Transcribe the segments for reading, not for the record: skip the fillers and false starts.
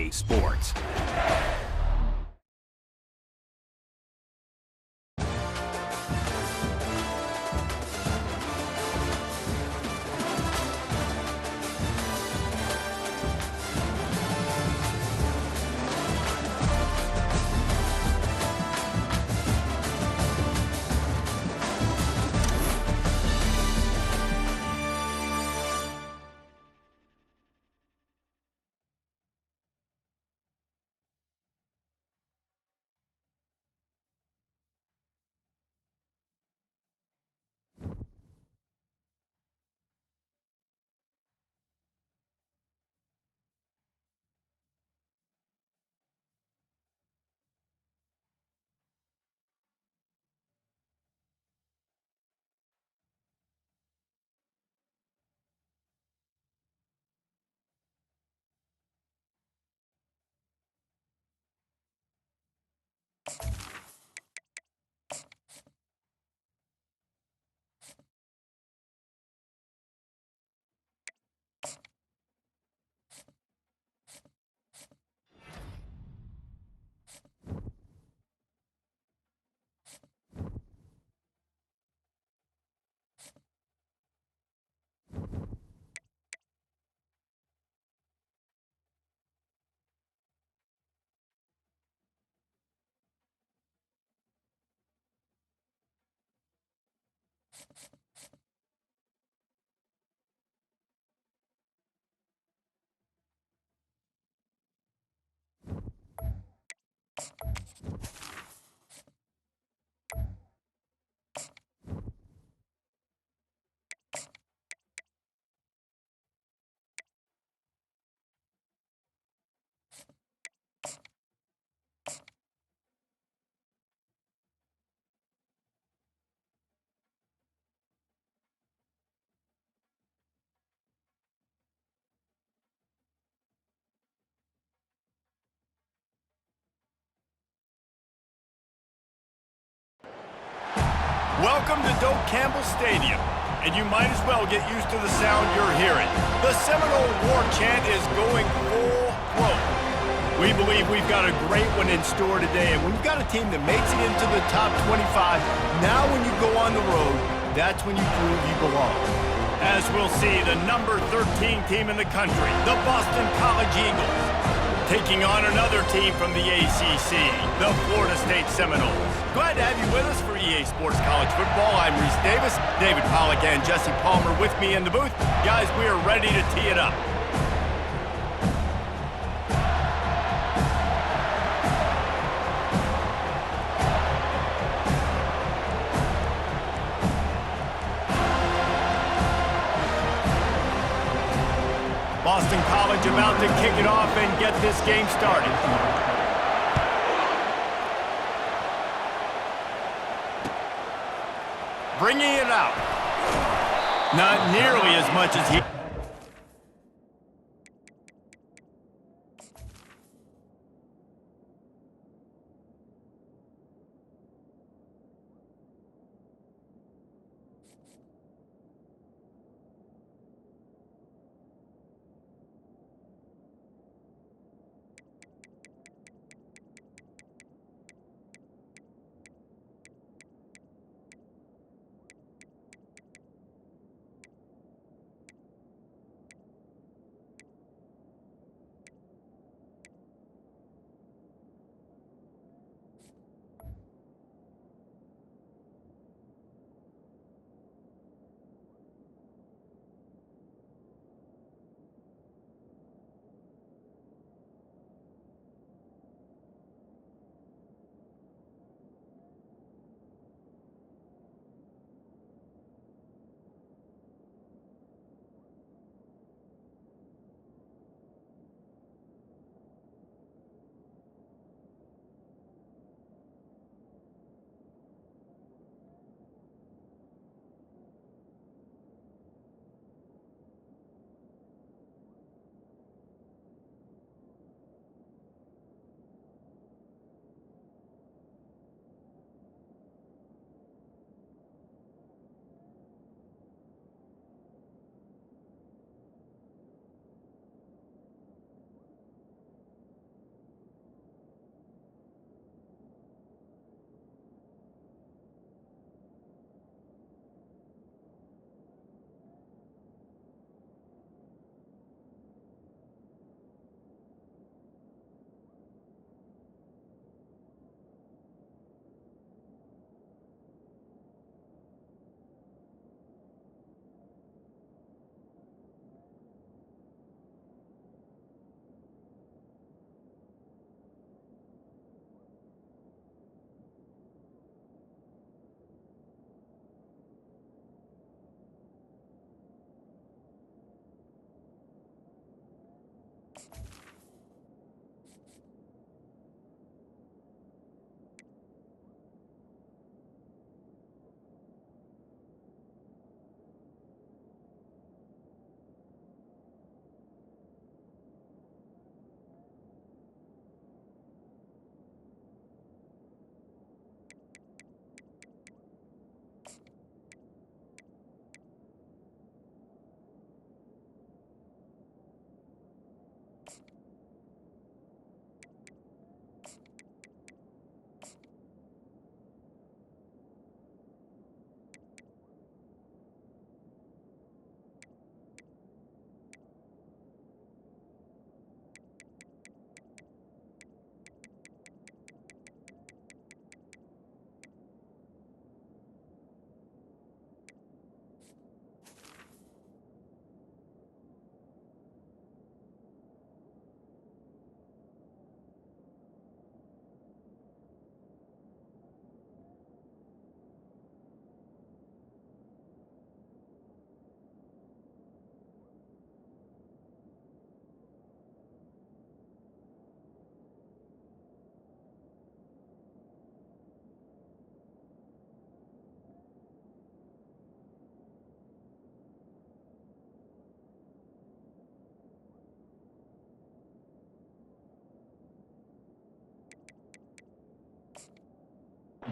EA Sports. Welcome to Doak Campbell Stadium, and you might as well get used to the sound you're hearing. The Seminole War Chant is going full throat. We believe we've got a great one in store today, and when you've got a team that makes it into the top 25, now when you go on the road, that's when you prove you belong. As we'll see, the number 13 team in the country, the Boston College Eagles, taking on another team from the ACC, the Florida State Seminoles. Glad to have you with us for EA Sports College Football. I'm Reese Davis, David Pollack and Jesse Palmer with me in the booth. Guys, we are ready to tee it up. Boston College about to kick it off and get this game started. Bringing it out. Not nearly as much as he...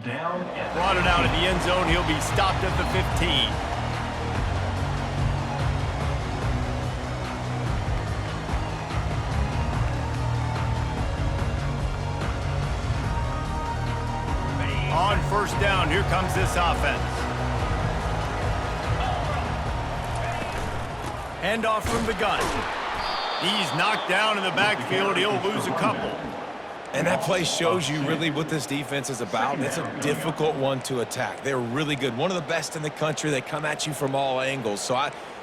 Brought it out of the end zone. He'll be stopped at the 15. On first down, here comes this offense. Handoff from the gun. He's knocked down in the backfield. He'll lose a couple. And that play shows you really what this defense is about. It's a difficult one to attack. They're really good. One of the best in the country. They come at you from all angles. So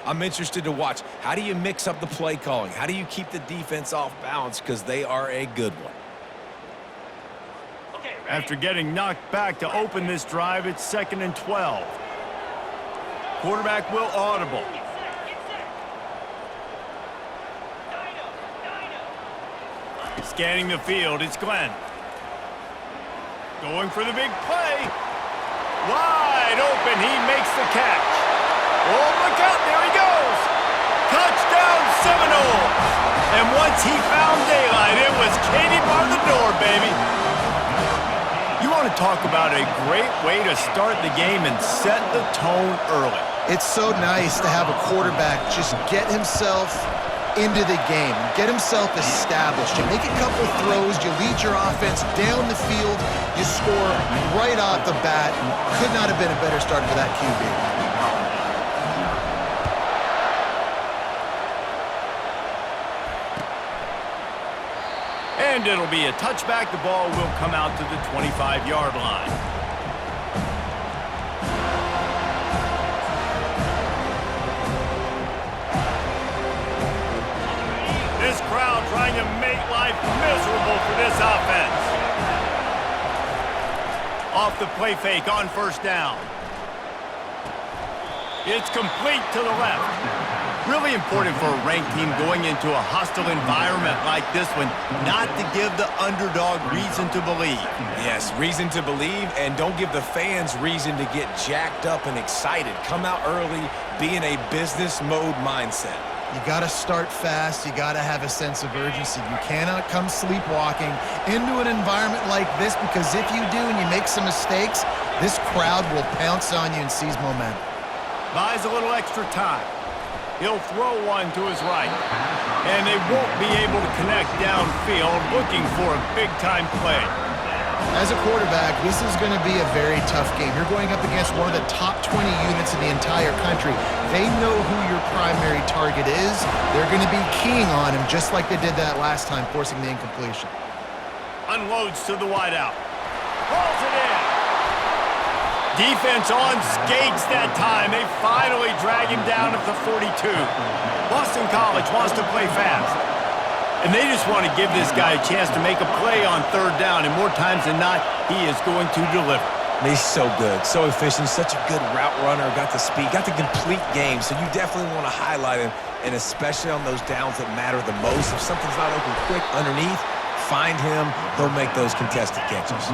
I'm interested to watch. How do you mix up the play calling? How do you keep the defense off balance? Because they are a good one. After getting knocked back to open this drive, it's 2nd and 12. Quarterback will audible. Scanning the field, it's Glenn. Going for the big play. Wide open, he makes the catch. Oh, look out, there he goes. Touchdown Seminoles. And once he found daylight, it was Katie bar the door, baby. You want to talk about a great way to start the game and set the tone early. It's so nice to have a quarterback just get himself into the game, get himself established. You make a couple throws, you lead your offense down the field, you score right off the bat. Could not have been a better start for that QB. And it'll be a touchback. The ball will come out to the 25-yard line. This crowd trying to make life miserable for this offense. Off the play fake on first down. It's complete to the left. Really important for a ranked team going into a hostile environment like this one, not to give the underdog reason to believe. Yes, reason to believe, and don't give the fans reason to get jacked up and excited. Come out early, be in a business mode mindset. You got to start fast. You got to have a sense of urgency. You cannot come sleepwalking into an environment like this, because if you do and you make some mistakes, this crowd will pounce on you and seize momentum. Buys a little extra time. He'll throw one to his right. And they won't be able to connect downfield, looking for a big-time play. As a quarterback, this is going to be a very tough game. You're going up against one of the top 20 units in the entire country. They know who your primary target is. They're going to be keying on him, just like they did that last time, forcing the incompletion. Unloads to the wideout. Pulls it in. Defense on skates that time. They finally drag him down at the 42. Boston College wants to play fast. And they just want to give this guy a chance to make a play on third down. And more times than not, he is going to deliver. He's so good, so efficient, such a good route runner, got the speed, got the complete game. So you definitely want to highlight him, and especially on those downs that matter the most. If something's not open quick underneath, find him. He'll make those contested catches.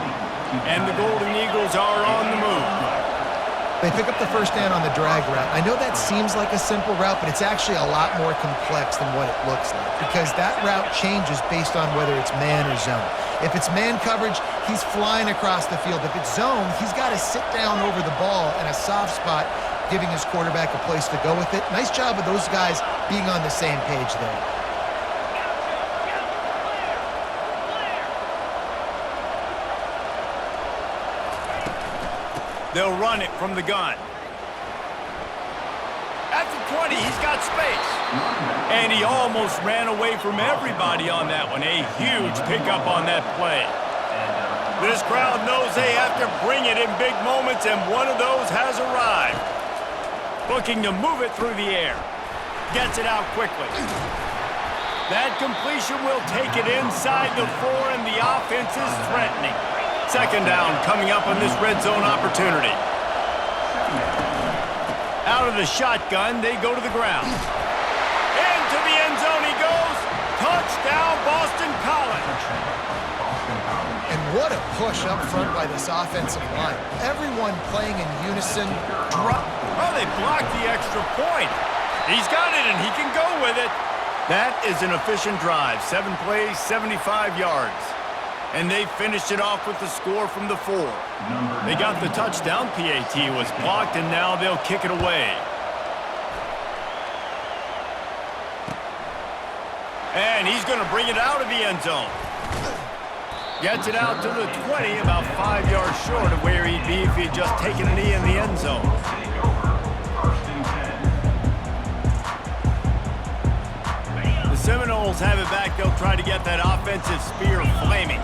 And the Golden Eagles are on the move. They pick up the first down on the drag route. I know that seems like a simple route, but it's actually a lot more complex than what it looks like, because that route changes based on whether it's man or zone. If it's man coverage, he's flying across the field. If it's zone, he's got to sit down over the ball in a soft spot, giving his quarterback a place to go with it. Nice job of those guys being on the same page there. They'll run it from the gun. At the 20, he's got space. And he almost ran away from everybody on that one. A huge pickup on that play. This crowd knows they have to bring it in big moments, and one of those has arrived. Looking to move it through the air. Gets it out quickly. That completion will take it inside the 4, and the offense is threatening. Second down coming up on this red zone opportunity. Out of the shotgun, they go to the ground. Into the end zone he goes. Touchdown, Boston College. And what a push up front by this offensive line. Everyone playing in unison. Oh, they blocked the extra point. He's got it, and he can go with it. That is an efficient drive. 7 plays, 75 yards. And they finished it off with the score from the 4. They got the touchdown. PAT was blocked, and now they'll kick it away. And he's going to bring it out of the end zone. Gets it out to the 20, about 5 yards short of where he'd be if he had just taken a knee in the end zone. The Seminoles have it back. They'll try to get that offensive spear flaming.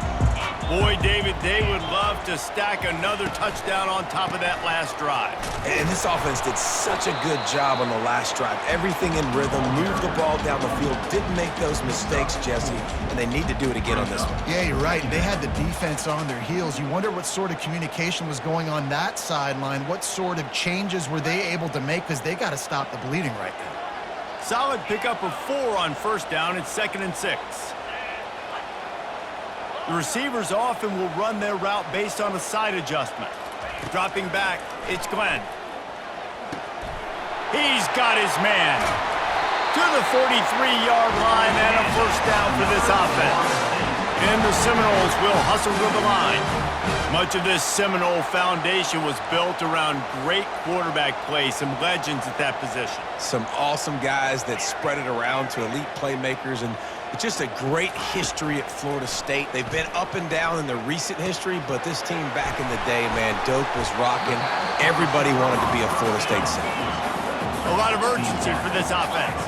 Boy, David, they would love to stack another touchdown on top of that last drive. And this offense did such a good job on the last drive. Everything in rhythm, moved the ball down the field, didn't make those mistakes, Jesse, and they need to do it again on this one. Yeah, you're right. They had the defense on their heels. You wonder what sort of communication was going on that sideline. What sort of changes were they able to make? Because they got to stop the bleeding right now. Solid pickup of 4 on first down. It's 2nd and 6. The receivers often will run their route based on a side adjustment. Dropping back, it's Glenn. He's got his man to the 43-yard line and a first down for this offense. And the Seminoles will hustle to the line. Much of this Seminole foundation was built around great quarterback play, some legends at that position. Some awesome guys that spread it around to elite playmakers, and it's just a great history at Florida State. They've been up and down in the recent history, but this team back in the day, man, Doak was rocking. Everybody wanted to be a Florida State Seminole. A lot of urgency for this offense.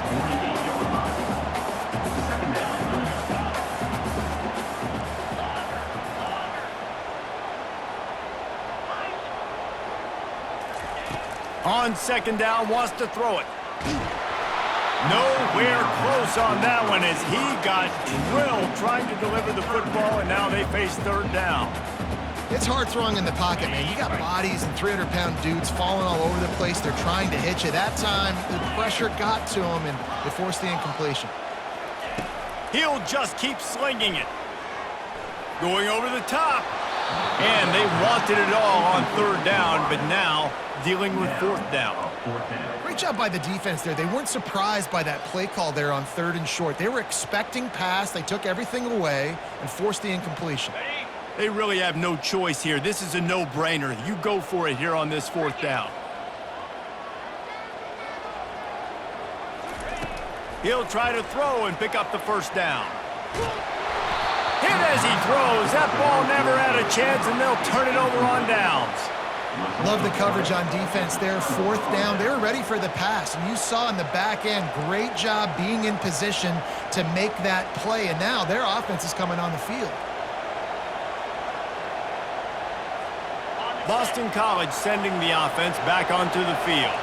On second down, wants to throw it. Nowhere close on that one as he got drilled trying to deliver the football, and now they face third down. It's hard throwing in the pocket, man. You got bodies and 300-pound dudes falling all over the place. They're trying to hit you. That time, the pressure got to him, and it forced the incompletion. He'll just keep slinging it. Going over the top. And they wanted it all on third down, but now dealing with fourth down. Great job by the defense there. They weren't surprised by that play call there on 3rd and short. They were expecting pass. They took everything away and forced the incompletion. They really have no choice here. This is a no-brainer. You go for it here on this 4th down. He'll try to throw and pick up the first down. Hit as he throws. That ball never had a chance, and they'll turn it over on downs. Love the coverage on defense there. 4th down. They were ready for the pass, and you saw in the back end, great job being in position to make that play, and now their offense is coming on the field. Boston College sending the offense back onto the field.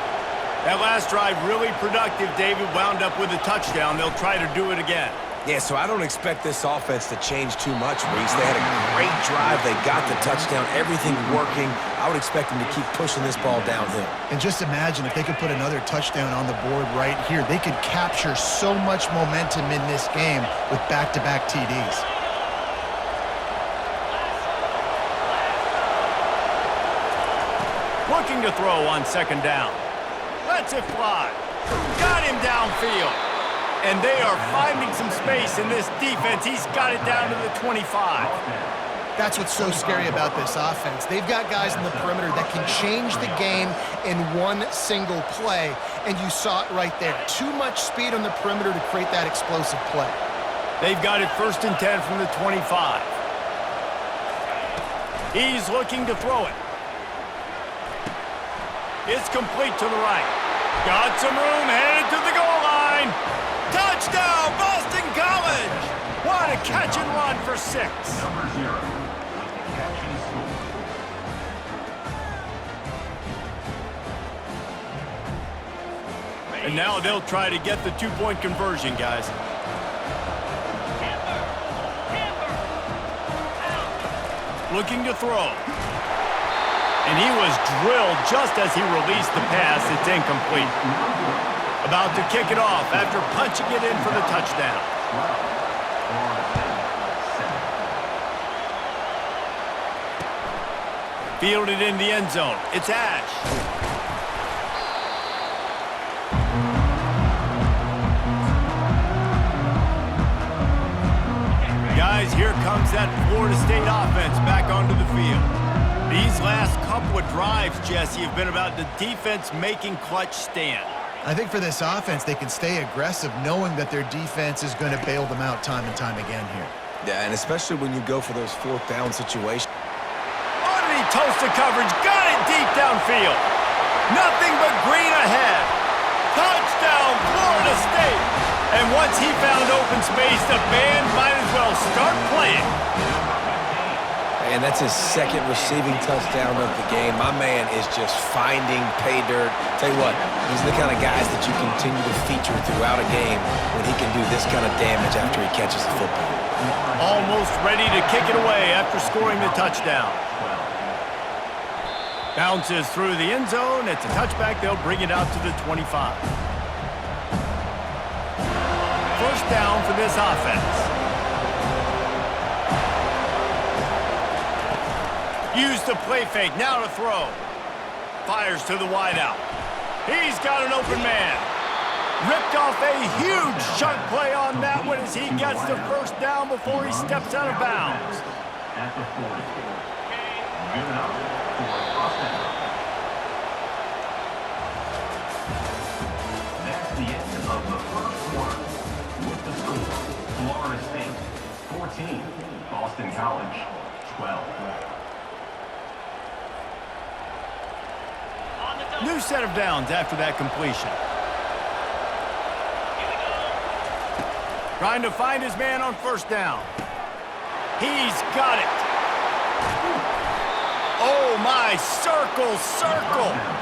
That last drive really productive. David wound up with a touchdown. They'll try to do it again. Yeah, so I don't expect this offense to change too much, Reese. They had a great drive. They got the touchdown. Everything working. I would expect them to keep pushing this ball downhill. And just imagine if they could put another touchdown on the board right here. They could capture so much momentum in this game with back-to-back TDs. Looking to throw on second down. Lets it fly. Got him downfield. And they are finding some space in this defense. He's got it down to the 25. That's what's so scary about this offense. They've got guys in the perimeter that can change the game in one single play, and you saw it right there. Too much speed on the perimeter to create that explosive play. They've got it 1st and 10 from the 25. He's looking to throw it. It's complete to the right. Got some room, headed to the goal line. Touchdown, Boston College! What a catch and run for 6. And now they'll try to get the 2-point conversion, guys. Looking to throw. And he was drilled just as he released the pass. It's incomplete. About to kick it off after punching it in for the touchdown. Fielded in the end zone. It's Ash. Guys, here comes comes that Florida State offense back onto the field. These last couple of drives, Jesse, have been about the defense making clutch stand. I think for this offense, they can stay aggressive knowing that their defense is going to bail them out time and time again here. Yeah, and especially when you go for those fourth down situations. Underneath toasted coverage, got it deep downfield. Nothing but green ahead. Touchdown, Florida State. And once he found open space, the band might as well start playing. And that's his second receiving touchdown of the game. My man is just finding pay dirt. Tell you what, these are the kind of guys that you continue to feature throughout a game when he can do this kind of damage after he catches the football. Almost ready to kick it away after scoring the touchdown. Bounces through the end zone. It's a touchback. They'll bring it out to the 25. First down for this offense. Use the play fake, now to throw. Fires to the wideout. He's got an open man. Ripped off a huge chunk play on that one as he gets the first down before he steps out of bounds. That's the end of the first quarter. With the score, Florida State 14, Boston College 12. New set of downs after that completion. Trying to find his man on first down. He's got it. Oh my, circle,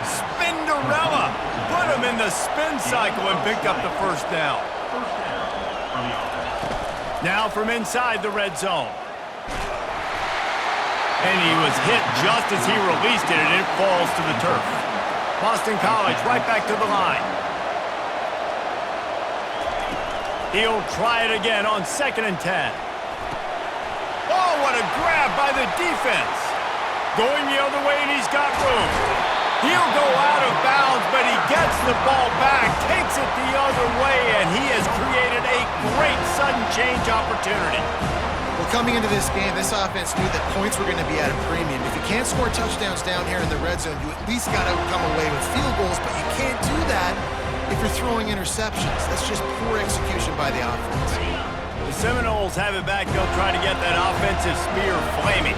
Spinderella. Put him in the spin cycle and picked up the first down. Now from inside the red zone. And he was hit just as he released it, and it falls to the turf. Boston College right back to the line. He'll try it again on 2nd and 10. Oh, what a grab by the defense. Going the other way, and he's got room. He'll go out of bounds, but he gets the ball back, takes it the other way, and he has created a great sudden change opportunity. Well, coming into this game, this offense knew that points were going to be at a premium. If you can't score touchdowns down here in the red zone, you at least got to come away with field goals, but you can't do that if you're throwing interceptions. That's just poor execution by the offense. The Seminoles have it back. They'll try to get that offensive spear flaming.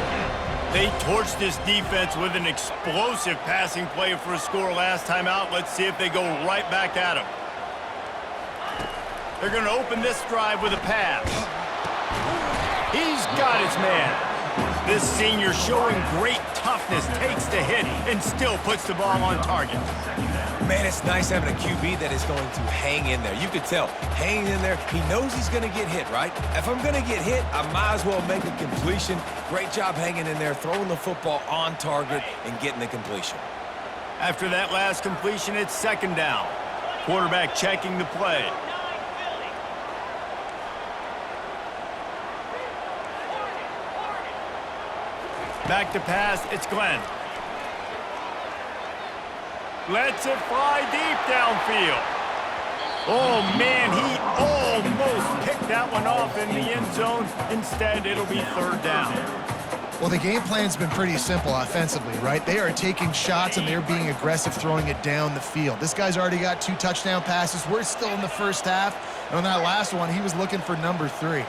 They torched this defense with an explosive passing play for a score last time out. Let's see if they go right back at him. They're going to open this drive with a pass. He's got his man. This senior showing great toughness, takes the hit, and still puts the ball on target. Man, it's nice having a QB that is going to hang in there. You could tell, hanging in there, he knows he's going to get hit, right? If I'm going to get hit, I might as well make a completion. Great job hanging in there, throwing the football on target, and getting the completion. After that last completion, it's 2nd down. Quarterback checking the play. Back to pass, it's Glenn. Lets it fly deep downfield. Oh, man, he almost picked that one off in the end zone. Instead, it'll be 3rd down. Well, the game plan's been pretty simple offensively, right? They are taking shots and they're being aggressive, throwing it down the field. This guy's already got 2 touchdown passes. We're still in the first half. And on that last one, he was looking for number 3.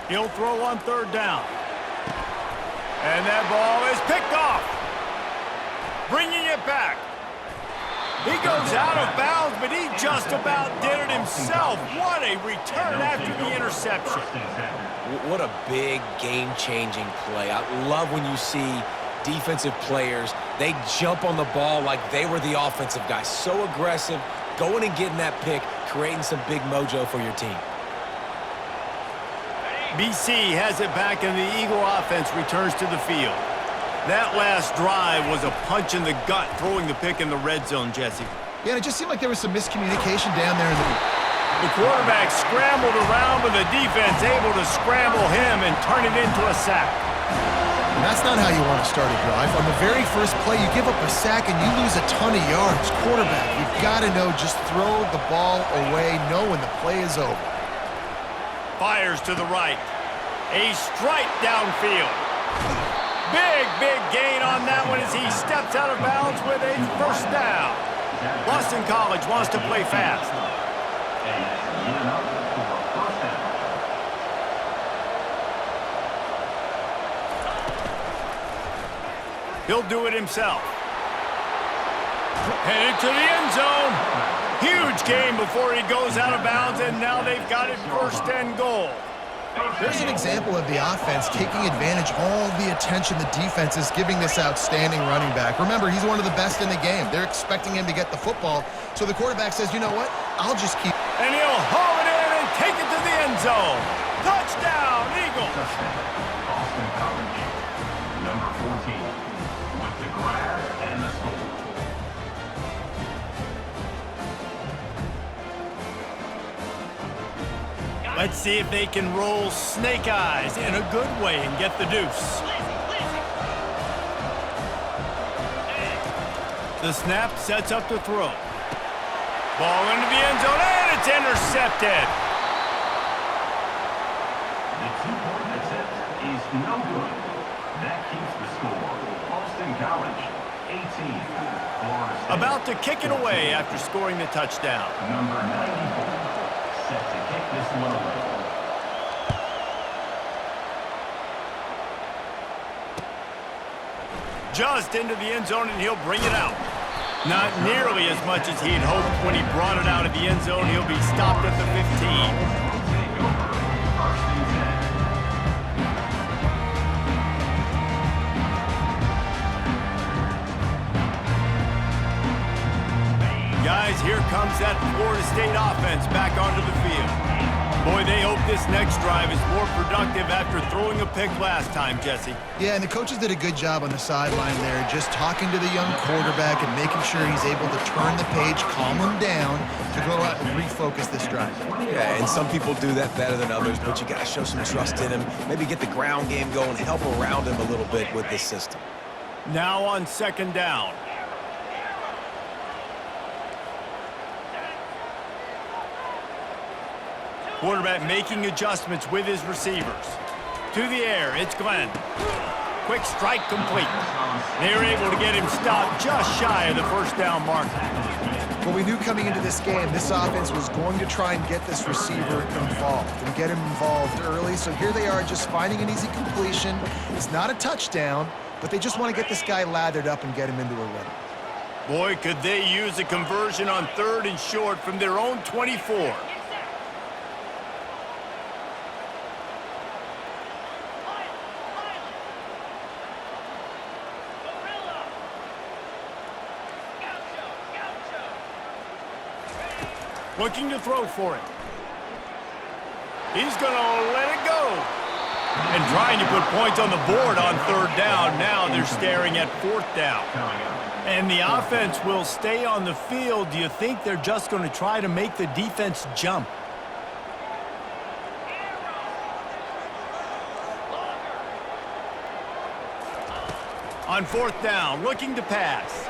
He'll throw on 3rd down. And that ball is picked off. Bringing it back. He goes out of bounds, but he just about did it himself. What a return after the interception. What a big game-changing play. I love when you see defensive players, they jump on the ball like they were the offensive guy. So aggressive, going and getting that pick, creating some big mojo for your team. BC has it back, and the Eagle offense returns to the field. That last drive was a punch in the gut, throwing the pick in the red zone, Jesse. Yeah, and it just seemed like there was some miscommunication down there in The quarterback scrambled around, but the defense able to scramble him and turn it into a sack. And that's not how you want to start a drive. On the very first play, you give up a sack and you lose a ton of yards. Quarterback, you've got to know, just throw the ball away, know when the play is over. Fires to the right. A strike downfield. Big gain on that one as he steps out of bounds with a first down. Boston College wants to play fast. He'll do it himself. Headed to the end zone. Huge gain before he goes out of bounds, and now they've got it first and goal. There's an example of the offense taking advantage of all the attention the defense is giving this outstanding running back. Remember, he's one of the best in the game. They're expecting him to get the football, so the quarterback says, you know what, I'll just keep... And he'll haul it in and take it to the end zone. Touchdown, Eagles! Boston College, number 14, with the grab and the score. Let's see if they can roll snake eyes in a good way and get the deuce. The snap sets up to throw. Ball into the end zone, and it's intercepted. The two-point attempt is no good. That keeps the score. Boston College, 18. Florida State. About to kick it away after scoring the touchdown. Number 94. Set to kick this one away. Just into the end zone, and he'll bring it out. Not nearly as much as he'd hoped when he brought it out of the end zone. He'll be stopped at the 15. Take over. First and 10. Guys, here comes that Florida State offense back onto the field. Boy, they hope this next drive is more productive after throwing a pick last time, Jesse. Yeah, and the coaches did a good job on the sideline there, just talking to the young quarterback and making sure he's able to turn the page, calm him down, to go out and refocus this drive. Yeah, and some people do that better than others, but you got to show some trust in him. Maybe get the ground game going, help around him a little bit with this system. Now on second down. Quarterback making adjustments with his receivers. To the air, it's Glenn. Quick strike complete. They're able to get him stopped just shy of the first down marker. Well, we knew coming into this game, this offense was going to try and get this receiver involved and get him involved early. So here they are just finding an easy completion. It's not a touchdown, but they just want to get this guy lathered up and get him into a run. Boy, could they use a conversion on third and short from their own 24. Looking to throw for it. He's going to let it go. And trying to put points on the board on third down. Now they're staring at fourth down. And the offense will stay on the field. Do you think they're just going to try to make the defense jump? On fourth down, looking to pass.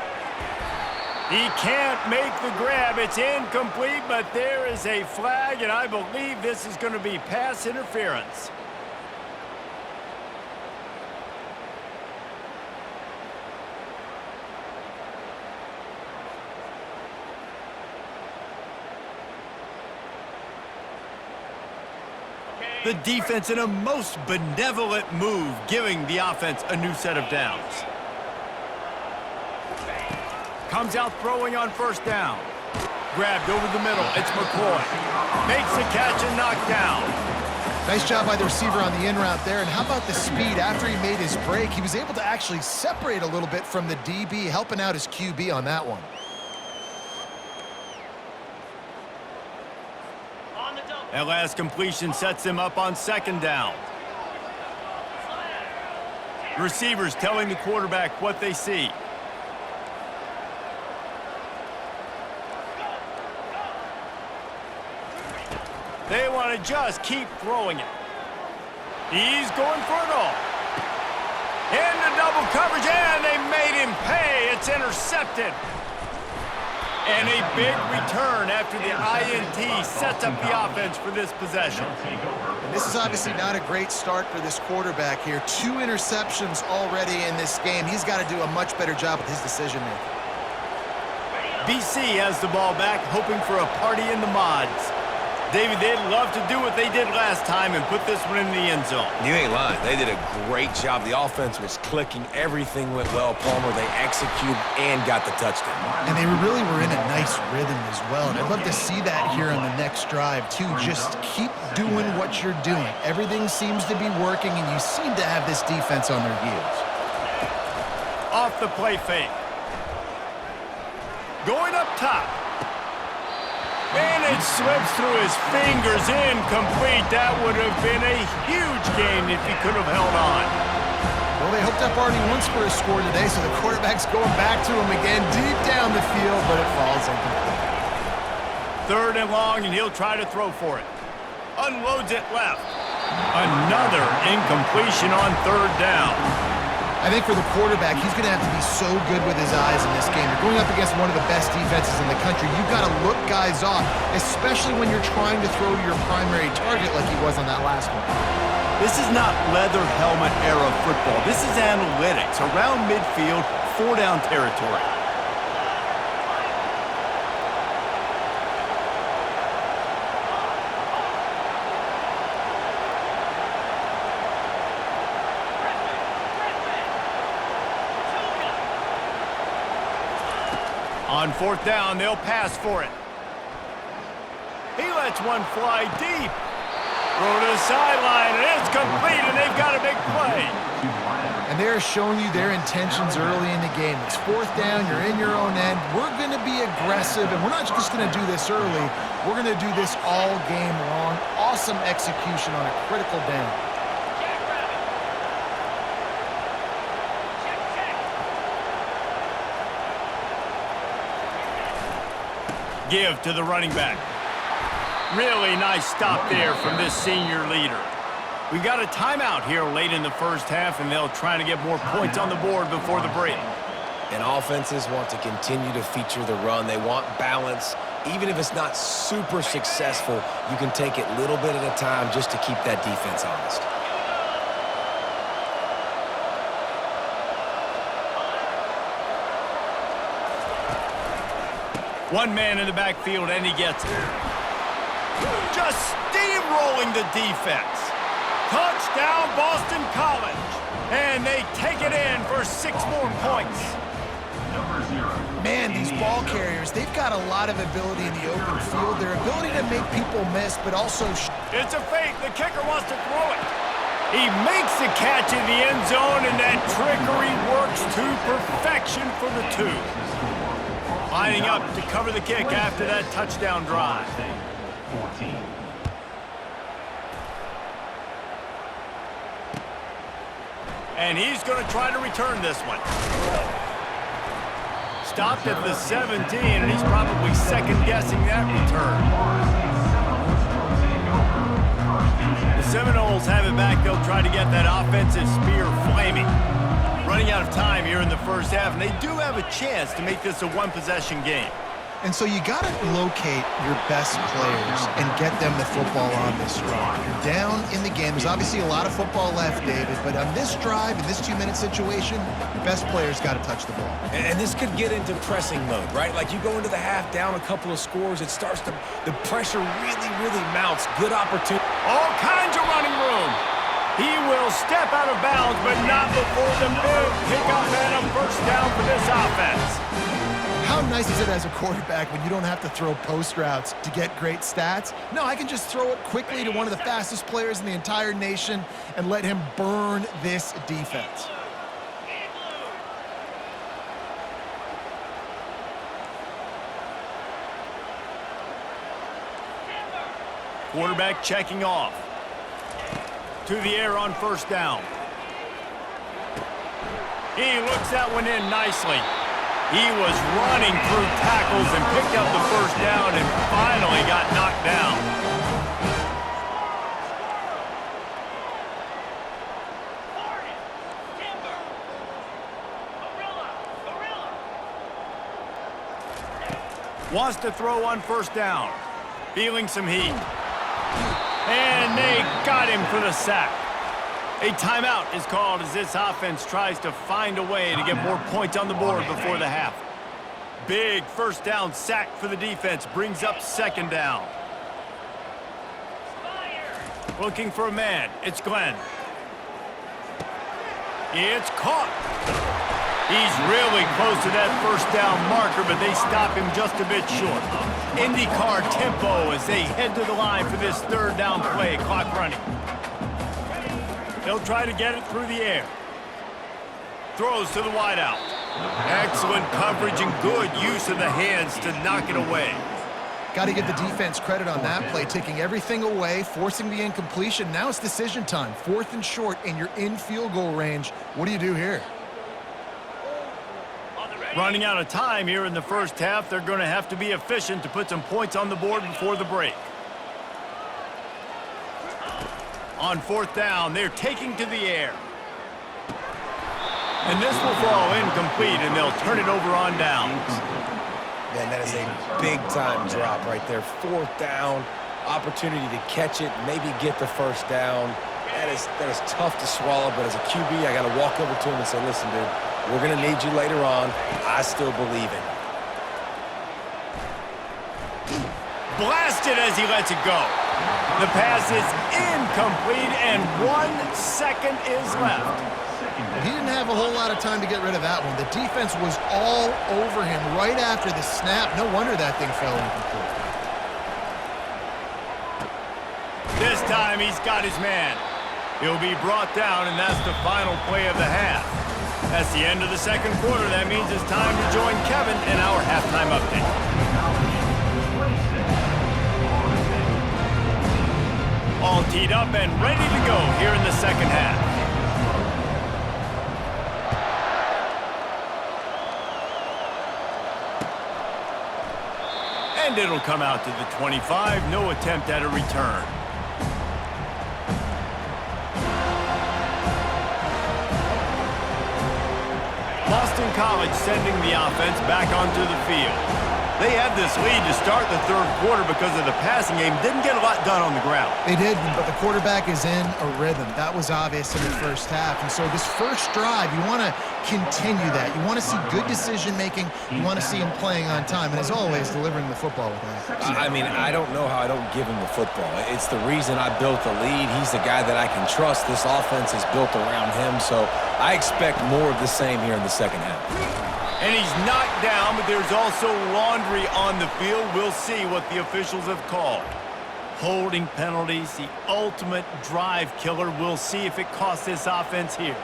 He can't make the grab. It's incomplete, but there is a flag, and I believe this is going to be pass interference. The defense in a most benevolent move, giving the offense a new set of downs. Comes out throwing on first down. Grabbed over the middle. It's McCoy. Makes the catch and knocked down. Nice job by the receiver on the in route there. And how about the speed after he made his break? He was able to actually separate a little bit from the DB, helping out his QB on that one. That last completion sets him up on second down. Receivers telling the quarterback what they see. They want to just keep throwing it. He's going for it all. coverage, and they made him pay. It's intercepted. And a big return after the INT sets up the offense for this possession. And this is obviously not a great start for this quarterback here. 2 interceptions already in this game. He's got to do a much better job with his decision-making. BC has the ball back, hoping for a party in the mods. David, they'd love to do what they did last time and put this one in the end zone. You ain't lying. They did a great job. The offense was clicking. Everything went well, Palmer. They executed and got the touchdown. And they really were in a nice rhythm as well. And I'd love to see that here on the next drive, too. Just keep doing what you're doing. Everything seems to be working, and you seem to have this defense on their heels. Off the play fake. Going up top. And it slips through his fingers, incomplete. That would have been a huge gain if he could have held on. Well, they hooked up already once for a score today, so the quarterback's going back to him again deep down the field, but it falls incomplete. 3rd and long, and he'll try to throw for it. Unloads it left. Another incompletion on 3rd down. I think for the quarterback, he's going to have to be so good with his eyes in this game. You're going up against one of the best defenses in the country. You've got to look guys off, especially when you're trying to throw to your primary target like he was on that last one. This is not leather helmet era football. This is analytics. Around midfield, 4-down territory. On 4th down, they'll pass for it. He lets one fly deep. Throw to the sideline, and it's complete, and they've got a big play. And they're showing you their intentions early in the game. It's 4th down, you're in your own end. We're going to be aggressive, and we're not just going to do this early. We're going to do this all game long. Awesome execution on a critical down. Give to the running back. Really nice stop there from this senior leader. We got a timeout here late in the first half, and they'll try to get more points on the board before the break. And offenses want to continue to feature the run. They want balance. Even if it's not super successful, you can take it little bit at a time just to keep that defense honest. One man in the backfield, and he gets it. Just steamrolling the defense. Touchdown, Boston College. And they take it in for 6 more points. Man, these ball carriers, they've got a lot of ability in the open field. Their ability to make people miss, but also... It's a fake. The kicker wants to throw it. He makes the catch in the end zone, and that trickery works to perfection for the 2. Lining up to cover the kick after that touchdown drive. 14. And he's going to try to return this one. Stopped at the 17, and he's probably second-guessing that return. The Seminoles have it back. They'll try to get that offensive spear flaming. Running out of time here in the first half, and they do have a chance to make this a one-possession game. And so you got to locate your best players and get them the football on this drive. You're down in the game. There's obviously a lot of football left, David, but on this drive, in this 2-minute situation, your best players got to touch the ball. And this could get into pressing mode, right? Like you go into the half down a couple of scores, it starts to, the pressure really mounts. Good opportunity. All kinds of running room. He will step out of bounds, but not before the big pickup and a first down for this offense. How nice is it as a quarterback when you don't have to throw post routes to get great stats? No, I can just throw it quickly to one of the fastest players in the entire nation and let him burn this defense. Quarterback checking off. To the air on first down. He looks that one in nicely. He was running through tackles and picked up the first down and finally got knocked down. Wants to throw on first down. Feeling some heat. And they got him for the sack. A timeout is called as this offense tries to find a way to get more points on the board before the half. Big first down sack for the defense. Brings up second down. Looking for a man. It's Glenn. It's caught. He's really close to that first down marker, but they stop him just a bit short. IndyCar tempo as they head to the line for this third down play. Clock running. They'll try to get it through the air. Throws to the wideout. Excellent coverage and good use of the hands to knock it away. Got to give the defense credit on that play, taking everything away, forcing the incompletion. Now it's decision time. 4th and short, and you're in field goal range. What do you do here? Running out of time here in the first half. They're going to have to be efficient to put some points on the board before the break. On 4th down, they're taking to the air. And this will fall incomplete, and they'll turn it over on downs. Man, that is a big-time drop right there. 4th down, opportunity to catch it, maybe get the first down. That is tough to swallow, but as a QB, I got to walk over to him and say, listen, dude, we're going to need you later on. I still believe in you. Blasted as he lets it go. The pass is incomplete, and 1 second is left. He didn't have a whole lot of time to get rid of that one. The defense was all over him right after the snap. No wonder that thing fell incomplete. This time he's got his man. He'll be brought down, and that's the final play of the half. That's the end of the second quarter. That means it's time to join Kevin in our halftime update. All teed up and ready to go here in the second half. And it'll come out to the 25. No attempt at a return. Boston College sending the offense back onto the field. They had this lead to start the third quarter because of the passing game. Didn't get a lot done on the ground. They did, but the quarterback is in a rhythm. That was obvious in the first half. And so this first drive, you want to continue that. You want to see good decision-making. You want to see him playing on time. And as always, delivering the football with accuracy. I mean, I don't know how I don't give him the football. It's the reason I built the lead. He's the guy that I can trust. This offense is built around him. So I expect more of the same here in the second half. And he's knocked down, but there's also laundry on the field. We'll see what the officials have called. Holding penalties, the ultimate drive killer. We'll see if it costs this offense here.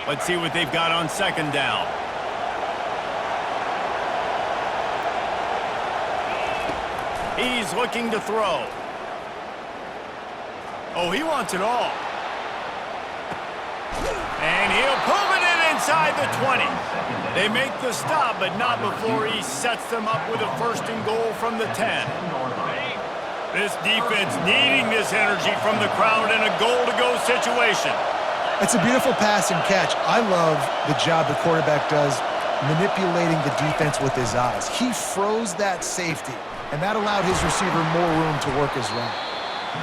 Let's see what they've got on second down. He's looking to throw. Oh, he wants it all. And he'll pull it in inside the 20. They make the stop, but not before he sets them up with a 1st and goal from the 10. This defense needing this energy from the crowd in a goal-to-go situation. It's a beautiful pass and catch. I love the job the quarterback does manipulating the defense with his eyes. He froze that safety, and that allowed his receiver more room to work his route.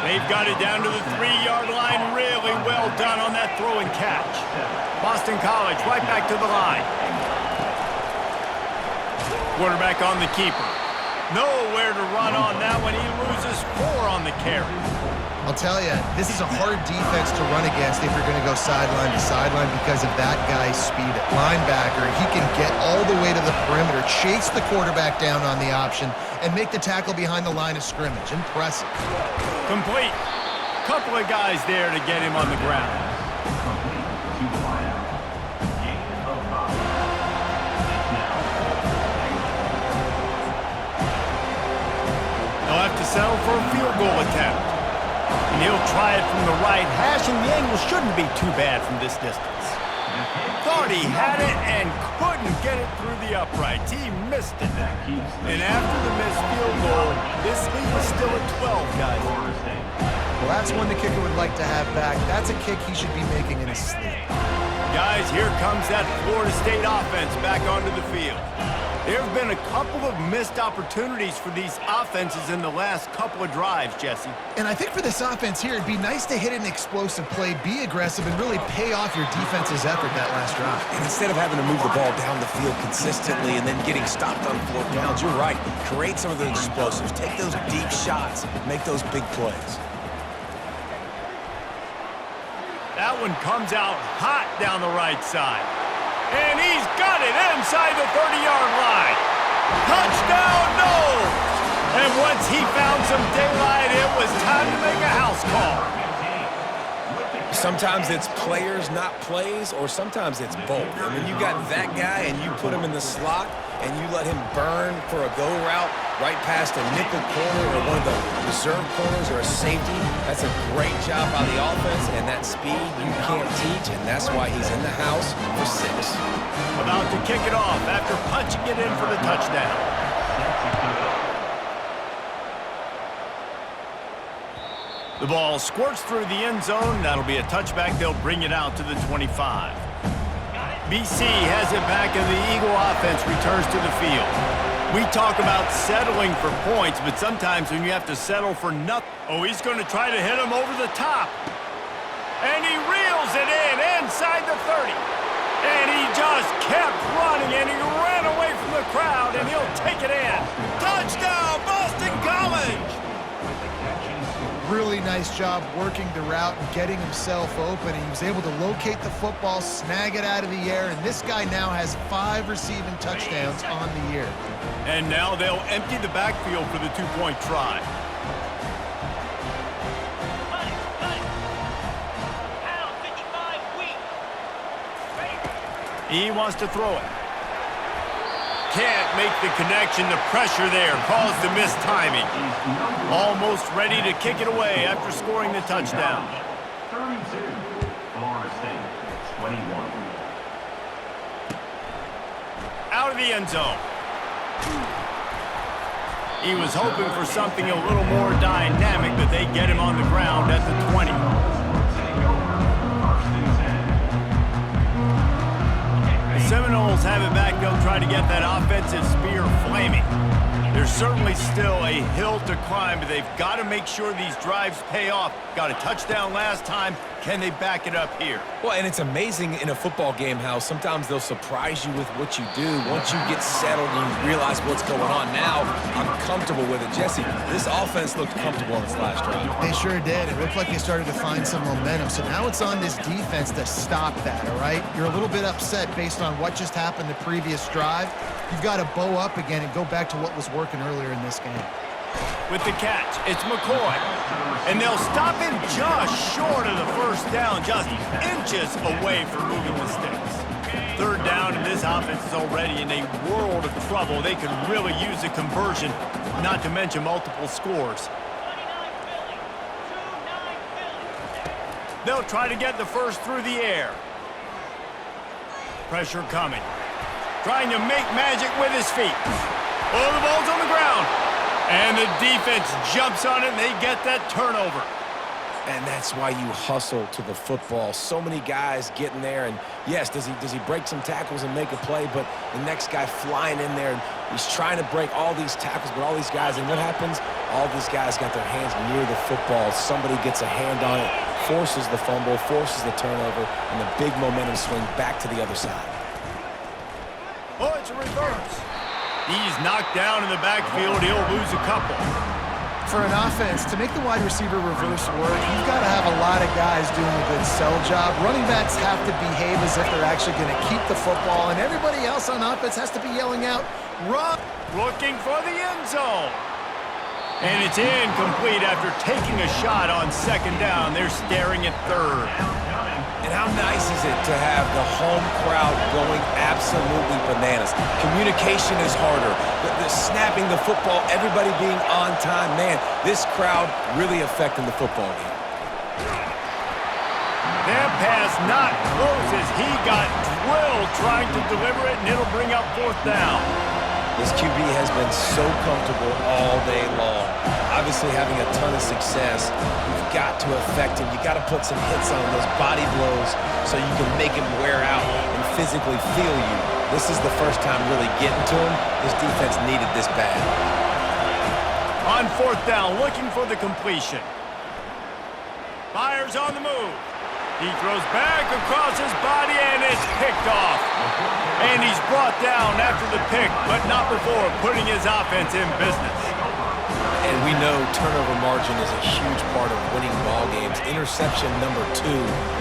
They've got it down to the 3-yard line. Really well done on that throw and catch. Boston College right back to the line. Quarterback on the keeper. Nowhere to run on that one. He loses 4 on the carry. I'll tell you, this is a hard defense to run against if you're going to go sideline to sideline because of that guy's speed at linebacker. He can get all the way to the perimeter, chase the quarterback down on the option, and make the tackle behind the line of scrimmage. Impressive. Complete. Couple of guys there to get him on the ground. They'll have to settle for a field goal attempt. And he'll try it from the right hash, and the angle shouldn't be too bad from this distance. Thought he had it and couldn't get it through the uprights. He missed it. And after the missed field goal, this lead is still at 12, guys. Well, that's one the kicker would like to have back. That's a kick he should be making in his sleep. Guys, here comes that Florida State offense back onto the field. There have been a couple of missed opportunities for these offenses in the last couple of drives, Jesse. And I think for this offense here, it'd be nice to hit an explosive play, be aggressive, and really pay off your defense's effort that last drive. And instead of having to move the ball down the field consistently and then getting stopped on 4th downs, you're right. Create some of those explosives. Take those deep shots. Make those big plays. That one comes out hot down the right side. And he's got it inside the 30-yard line. Touchdown, no! And once he found some daylight, it was time to make a house call. Sometimes it's players, not plays, or sometimes it's both. I mean, you got that guy and you put him in the slot and you let him burn for a go route right past a nickel corner or one of the reserve corners or a safety. That's a great job by the offense, and that speed you can't teach, and that's why he's in the house for 6. About to kick it off after punching it in for the touchdown. The ball squirts through the end zone. That'll be a touchback. They'll bring it out to the 25. BC has it back, and the Eagle offense returns to the field. We talk about settling for points, but sometimes when you have to settle for nothing. Oh, he's going to try to hit him over the top. And he reels it in inside the 30. And he just kept running, and he ran away from the crowd, and he'll take it in. Touchdown, Boston College! Really nice job working the route and getting himself open. He was able to locate the football, snag it out of the air, and this guy now has 5 receiving touchdowns on the year. And now they'll empty the backfield for the 2-point try. He wants to throw it. Can't make the connection. The pressure there caused the missed timing. Almost ready to kick it away after scoring the touchdown. 32, Florida State, 21. Out of the end zone. He was hoping for something a little more dynamic, but they get him on the ground at the 20. The Seminoles have it back. They'll try to get that offensive spear flaming. There's certainly still a hill to climb, but they've got to make sure these drives pay off. Got a touchdown last time. Can they back it up here? Well, and it's amazing in a football game how sometimes they'll surprise you with what you do. Once you get settled and you realize what's going on now, I'm comfortable with it. Jesse, this offense looked comfortable in its last drive. They sure did. It looked like they started to find some momentum. So now it's on this defense to stop that, all right? You're a little bit upset based on what just happened the previous drive. You've got to bow up again and go back to what was working earlier in this game. With the catch, it's McCoy. And they'll stop him just short of the first down, just inches away from moving the sticks. 3rd down, and this offense is already in a world of trouble. They could really use a conversion, not to mention multiple scores. They'll try to get the first through the air. Pressure coming. Trying to make magic with his feet. Oh, the ball's on the ground. And the defense jumps on it, and they get that turnover. And that's why you hustle to the football. So many guys getting there, and yes, does he break some tackles and make a play, but the next guy flying in there, and he's trying to break all these tackles, but all these guys, and what happens? All these guys got their hands near the football. Somebody gets a hand on it, forces the fumble, forces the turnover, and the big momentum swing back to the other side. Oh, it's a reverse. He's knocked down in the backfield. He'll lose a couple. For an offense, to make the wide receiver reverse work, you've got to have a lot of guys doing a good sell job. Running backs have to behave as if they're actually going to keep the football, and everybody else on offense has to be yelling out, run! Looking for the end zone. And it's incomplete after taking a shot on 2nd down. They're staring at 3rd. And how nice is it to have the home crowd going absolutely bananas? Communication is harder. The snapping the football, everybody being on time. Man, this crowd really affecting the football game. That pass not close as he got drilled trying to deliver it, and it'll bring up 4th down. This QB has been so comfortable all day long. Obviously having a ton of success. You've got to affect him. You've got to put some hits on him, those body blows, so you can make him wear out and physically feel you. This is the first time really getting to him. This defense needed this bad. On 4th down, looking for the completion. Fires on the move. He throws back across his body, and it's picked off. And he's brought down after the pick, but not before putting his offense in business. And we know turnover margin is a huge part of winning ball games. Interception number 2.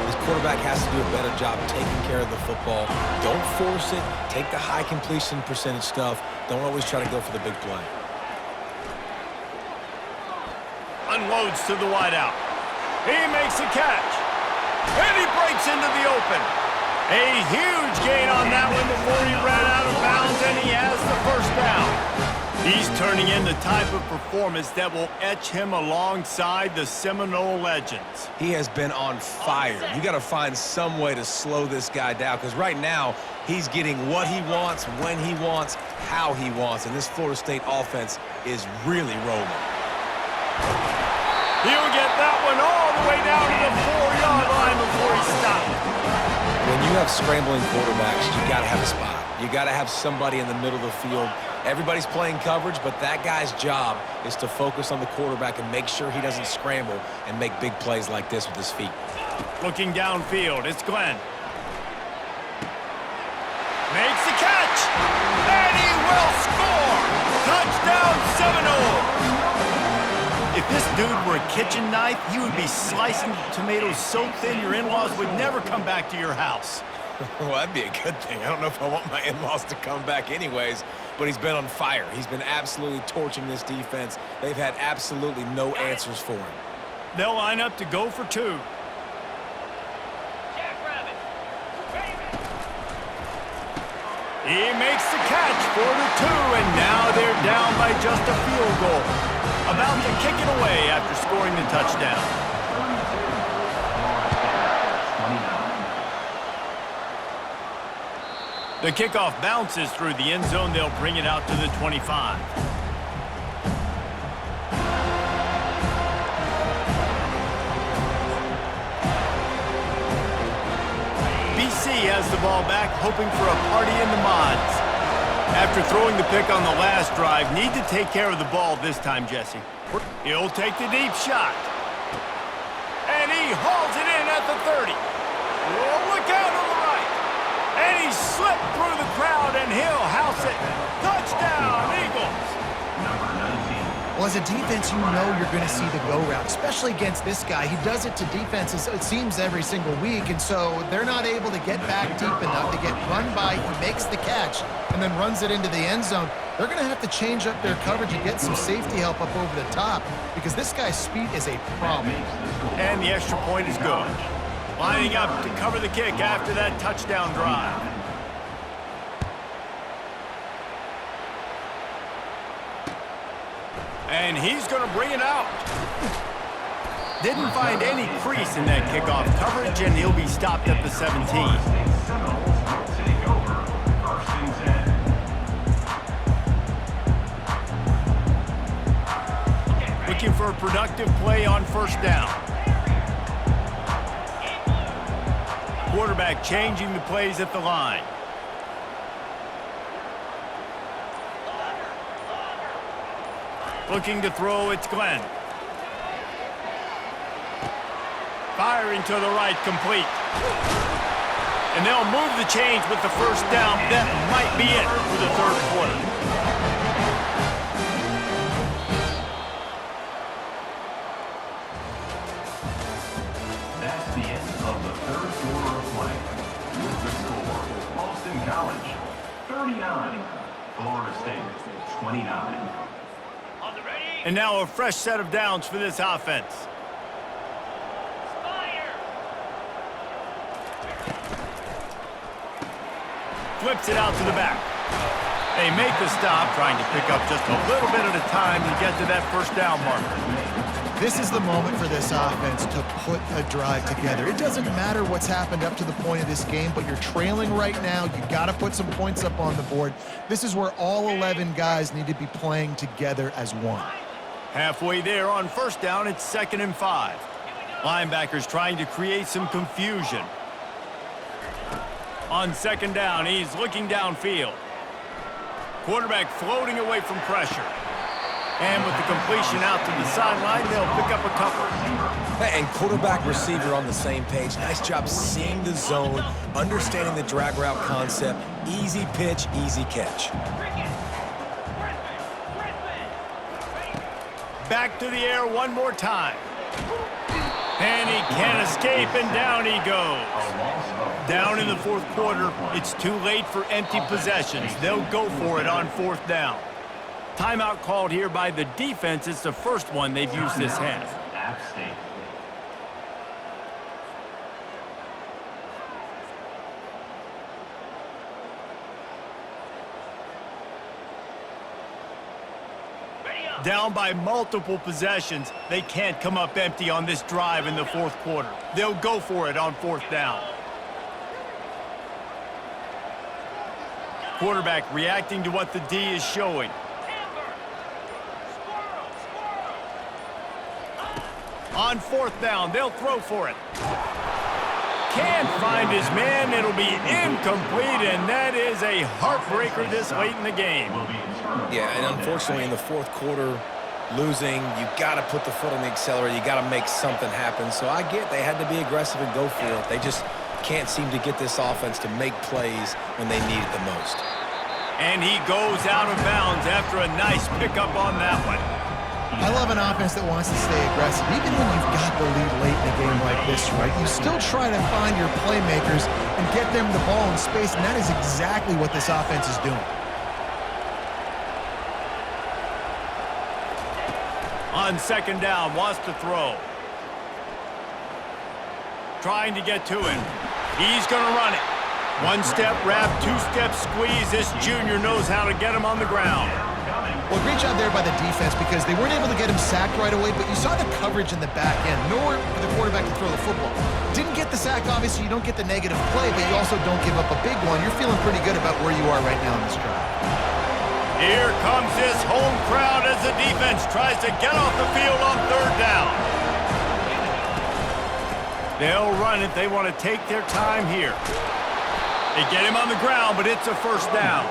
This quarterback has to do a better job taking care of the football. Don't force it. Take the high completion percentage stuff. Don't always try to go for the big play. Unloads to the wideout. He makes a catch. And he breaks into the open. A huge gain on that one before he ran out of bounds, and he has the first down. He's turning in the type of performance that will etch him alongside the Seminole legends. He has been on fire. You got to find some way to slow this guy down, because right now he's getting what he wants, when he wants, how he wants, and this Florida State offense is really rolling. He'll get that one all the way down to the 4-yard line before he stops. When you have scrambling quarterbacks, you got to have a spot. You got to have somebody in the middle of the field. Everybody's playing coverage, but that guy's job is to focus on the quarterback and make sure he doesn't scramble and make big plays like this with his feet. Looking downfield, it's Glenn. Makes the catch, and he will score! Touchdown, Seminoles! If this dude were a kitchen knife, he would be slicing tomatoes so thin your in-laws would never come back to your house. Well, that'd be a good thing. I don't know if I want my in-laws to come back anyways, but he's been on fire. He's been absolutely torching this defense. They've had absolutely no answers for him. They'll line up to go for 2. He makes the catch for the 2, and now they're down by just a field goal. About to kick it away after scoring the touchdown. The kickoff bounces through the end zone. They'll bring it out to the 25. BC has the ball back, hoping for a party in the mods. After throwing the pick on the last drive, need to take care of the ball this time, Jesse. He'll take the deep shot. And he hauls it in at the 30. Oh, look out on the right. And he slipped through the crowd, and he'll house it. Touchdown, Eagles. Well, as a defense, you know you're going to see the go route, especially against this guy. He does it to defenses, it seems, every single week, and so they're not able to get back deep enough to get run by. He makes the catch and then runs it into the end zone. They're going to have to change up their coverage and get some safety help up over the top because this guy's speed is a problem. And the extra point is good. Lining up to cover the kick after that touchdown drive. And he's going to bring it out. Didn't find any crease in that kickoff coverage, and he'll be stopped at the 17. Looking for a productive play on 1st down. Quarterback changing the plays at the line. Looking to throw, it's Glenn. Firing to the right, complete. And they'll move the chains with the 1st down. That might be it for the 3rd quarter. That's the end of the 3rd quarter of play. With the score, Boston College 39, Florida State 29. And now a fresh set of downs for this offense. Flips it out to the back. They make the stop, trying to pick up just a little bit at a time to get to that 1st down marker. This is the moment for this offense to put a drive together. It doesn't matter what's happened up to the point of this game, but you're trailing right now. You got to put some points up on the board. This is where all 11 guys need to be playing together as one. Halfway there on first down, it's 2nd and 5. Linebackers trying to create some confusion. On 2nd down, he's looking downfield. Quarterback floating away from pressure. And with the completion out to the sideline, they'll pick up a couple. And quarterback receiver on the same page. Nice job seeing the zone, understanding the drag route concept. Easy pitch, easy catch. Back to the air one more time. And he can't escape, and down he goes. Down in the 4th quarter, it's too late for empty possessions. They'll go for it on 4th down. Timeout called here by the defense. It's the first one they've used this half. App State. Down by multiple possessions, they can't come up empty on this drive in the 4th quarter. They'll go for it on 4th down. Quarterback reacting to what the D is showing. On 4th down, they'll throw for it. Can't find his man. It'll be incomplete, and that is a heartbreaker this late in the game. Yeah, and unfortunately in the 4th quarter, losing, you got to put the foot on the accelerator. You got to make something happen. So I get they had to be aggressive and go for it. They just can't seem to get this offense to make plays when they need it the most. And he goes out of bounds after a nice pickup on that one. I love an offense that wants to stay aggressive. Even when you've got the lead late in a game like this, right, you still try to find your playmakers and get them the ball in space, and that is exactly what this offense is doing. On 2nd down, wants to throw. Trying to get to him. He's going to run it. One-step wrap, two-step squeeze. This junior knows how to get him on the ground. Well, great job there by the defense because they weren't able to get him sacked right away, but you saw the coverage in the back end. Nowhere for the quarterback to throw the football. Didn't get the sack, obviously. You don't get the negative play, but you also don't give up a big one. You're feeling pretty good about where you are right now in this drive. Here comes this home crowd as the defense tries to get off the field on 3rd down. They'll run it. They want to take their time here. They get him on the ground, but it's a 1st down.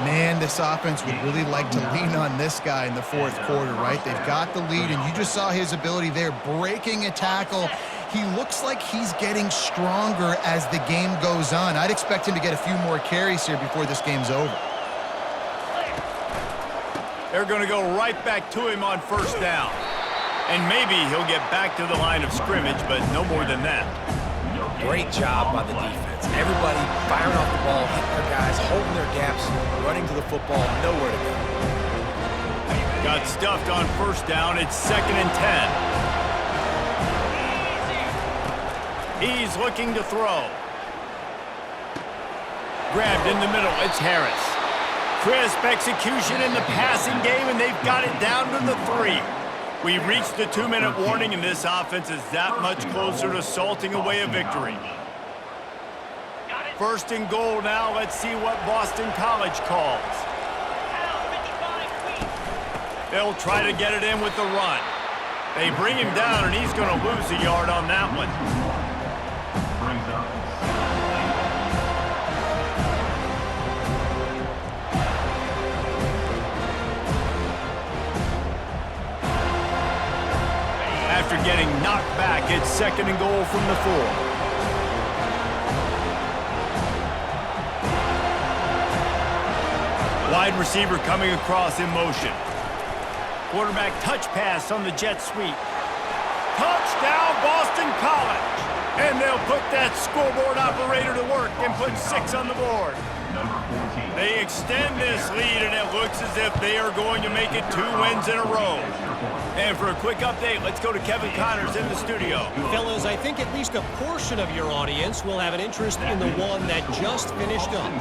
Man, this offense would really like to lean on this guy in the 4th quarter, right? They've got the lead, and you just saw his ability there, breaking a tackle. He looks like he's getting stronger as the game goes on. I'd expect him to get a few more carries here before this game's over. They're going to go right back to him on 1st down. And maybe he'll get back to the line of scrimmage, but no more than that. Great job by the defense. Everybody firing off the ball, hitting their guys, holding their gaps, running to the football, nowhere to go. Got stuffed on 1st down. It's 2nd and 10. He's looking to throw. Grabbed in the middle. It's Harris. Crisp execution in the passing game, and they've got it down to the 3. We reached the 2-minute warning, and this offense is that much closer to salting away a victory. 1st and goal now. Let's see what Boston College calls. They'll try to get it in with the run. They bring him down, and he's going to lose a yard on that one. Brings up After getting knocked back, it's 2nd and goal from the 4. Wide receiver coming across in motion. Quarterback touch pass on the jet sweep. Touchdown, Boston College. And they'll put that scoreboard operator to work and put 6 on the board. number 14. They extend this lead, and it looks as if they are going to make it 2 wins in a row. And for a quick update, let's go to Kevin Connors in the studio. Fellas, I think at least a portion of your audience will have an interest in the one that just finished up.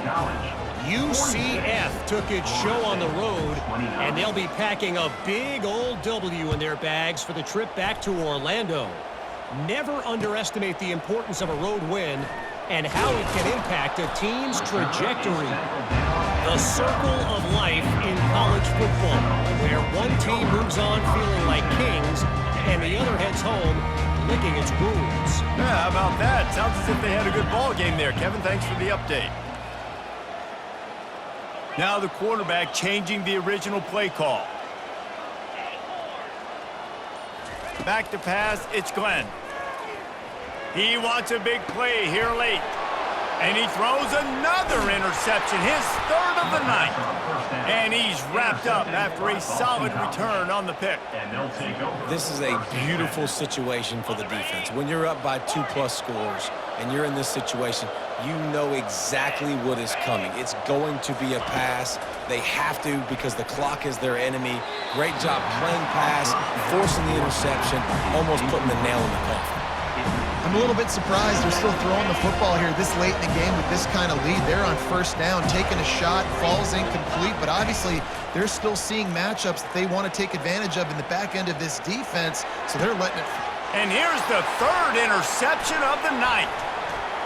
UCF took its show on the road, and they'll be packing a big old W in their bags for the trip back to Orlando. Never underestimate the importance of a road win and how it can impact a team's trajectory. The circle of life in college football, where one team moves on feeling like kings and the other heads home licking its wounds. Yeah, how about that? Sounds as if they had a good ball game there. Kevin, thanks for the update. Now the quarterback changing the original play call. Back to pass, it's Glenn. He wants a big play here late. And he throws another interception, his third of the night. And he's wrapped up after a solid return on the pick. This is a beautiful situation for the defense. When you're up by 2+ scores and you're in this situation, you know exactly what is coming. It's going to be a pass. They have to because the clock is their enemy. Great job playing pass, forcing the interception, almost putting the nail in the coffin. I'm a little bit surprised they're still throwing the football here this late in the game with this kind of lead. They're on first down, taking a shot, falls incomplete, but obviously they're still seeing matchups that they want to take advantage of in the back end of this defense, so they're letting it. And here's the third interception of the night.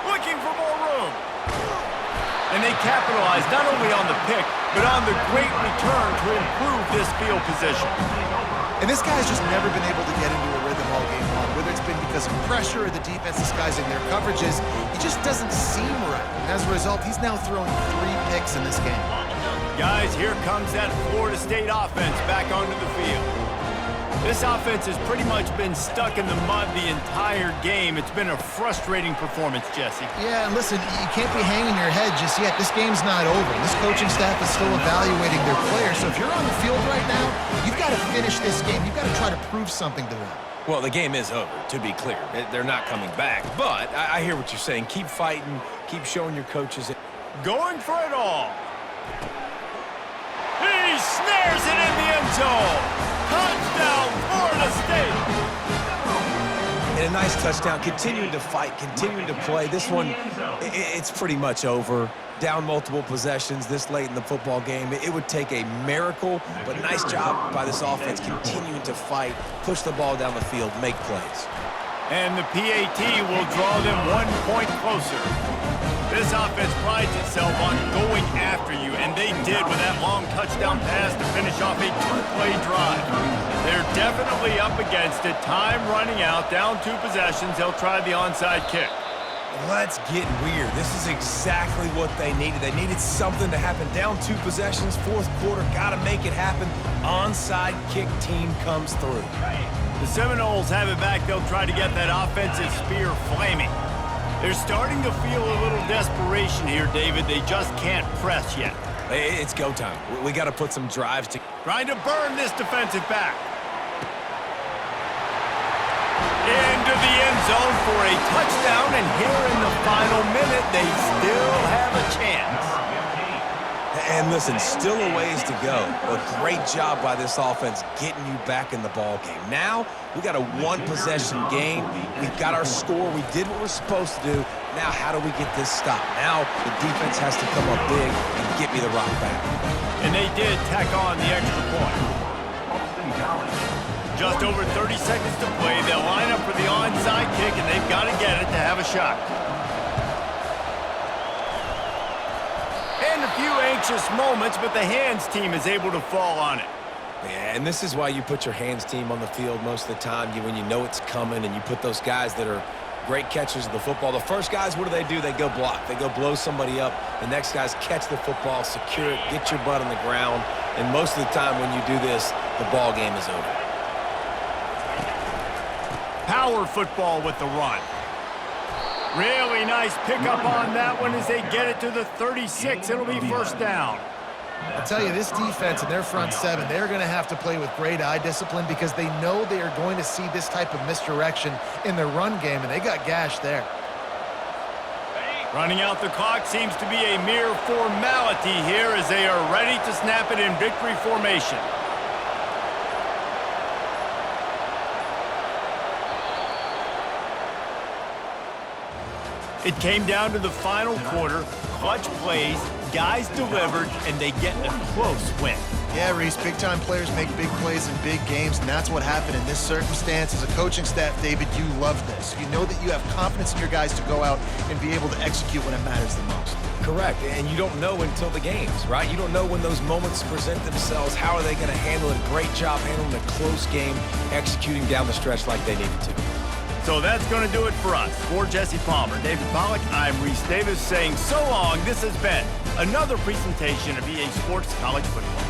Looking for more room. And they capitalize not only on the pick, but on the great return to improve this field position. And this guy's just never been able to get into a rhythm all game long, whether it's been because of pressure or the defense disguising their coverages. He just doesn't seem right. As a result, he's now throwing 3 picks in this game. Guys, here comes that Florida State offense back onto the field. This offense has pretty much been stuck in the mud the entire game. It's been a frustrating performance, Jesse. Yeah, and listen, you can't be hanging your head just yet. This game's not over. This coaching staff is still evaluating their players. So if you're on the field right now, you've got to finish this game. You've got to try to prove something to them. Well, the game is over, to be clear. They're not coming back. But I hear what you're saying. Keep fighting. Keep showing your coaches. Going for it all. He snares it in the end zone. Touchdown, Florida State. And a nice touchdown. Continuing to fight, continuing to play. This one, it's pretty much over. Down multiple possessions this late in the football game. It would take a miracle, but nice job by this offense continuing to fight, push the ball down the field, make plays. And the PAT will draw them 1 point closer. This offense prides itself on going after you, and they did with that long touchdown pass to finish off a 2-play drive. They're definitely up against it. Time running out, down 2 possessions. They'll try the onside kick. Let's get weird. This is exactly what they needed. They needed something to happen. Down 2 possessions, 4th quarter, got to make it happen. Onside kick team comes through. The Seminoles have it back. They'll try to get that offensive spear flaming. They're starting to feel a little desperation here, David. They just can't press yet. It's go time. We got to put some drives to... Trying to burn this defensive back. Into the end zone for a touchdown, and here in the final minute, they still have a chance. And listen, still a ways to go. A great job by this offense getting you back in the ball game. Now, we got a 1-possession game. We've got our score. We did what we're supposed to do. Now, how do we get this stopped? Now, the defense has to come up big and get me the rock back. And they did tack on the extra point. Just over 30 seconds to play. They'll line up for the onside kick, and they've got to get it to have a shot. And a few anxious moments, but the hands team is able to fall on it. Yeah, and this is why you put your hands team on the field most of the time, when you know it's coming, and you put those guys that are great catchers of the football. The first guys, what do? They go block. They go blow somebody up. The next guys catch the football, secure it, get your butt on the ground. And most of the time when you do this, the ball game is over. Power football with the run. Really nice pickup on that one as they get it to the 36. It'll be first down. I'll tell you, this defense and their front 7, they're going to have to play with great eye discipline because they know they are going to see this type of misdirection in their run game, and they got gashed there. Running out the clock seems to be a mere formality here as they are ready to snap it in victory formation. It came down to the final quarter, clutch plays, guys delivered, and they get a close win. Yeah, Reese, big-time players make big plays in big games, and that's what happened in this circumstance. As a coaching staff, David, you love this. You know that you have confidence in your guys to go out and be able to execute when it matters the most. Correct, and you don't know until the games, right? You don't know when those moments present themselves. How are they going to handle it? Great job handling a close game, executing down the stretch like they needed to. So that's going to do it for us. For Jesse Palmer, David Pollack, I'm Reese Davis saying so long. This has been another presentation of EA Sports College Football.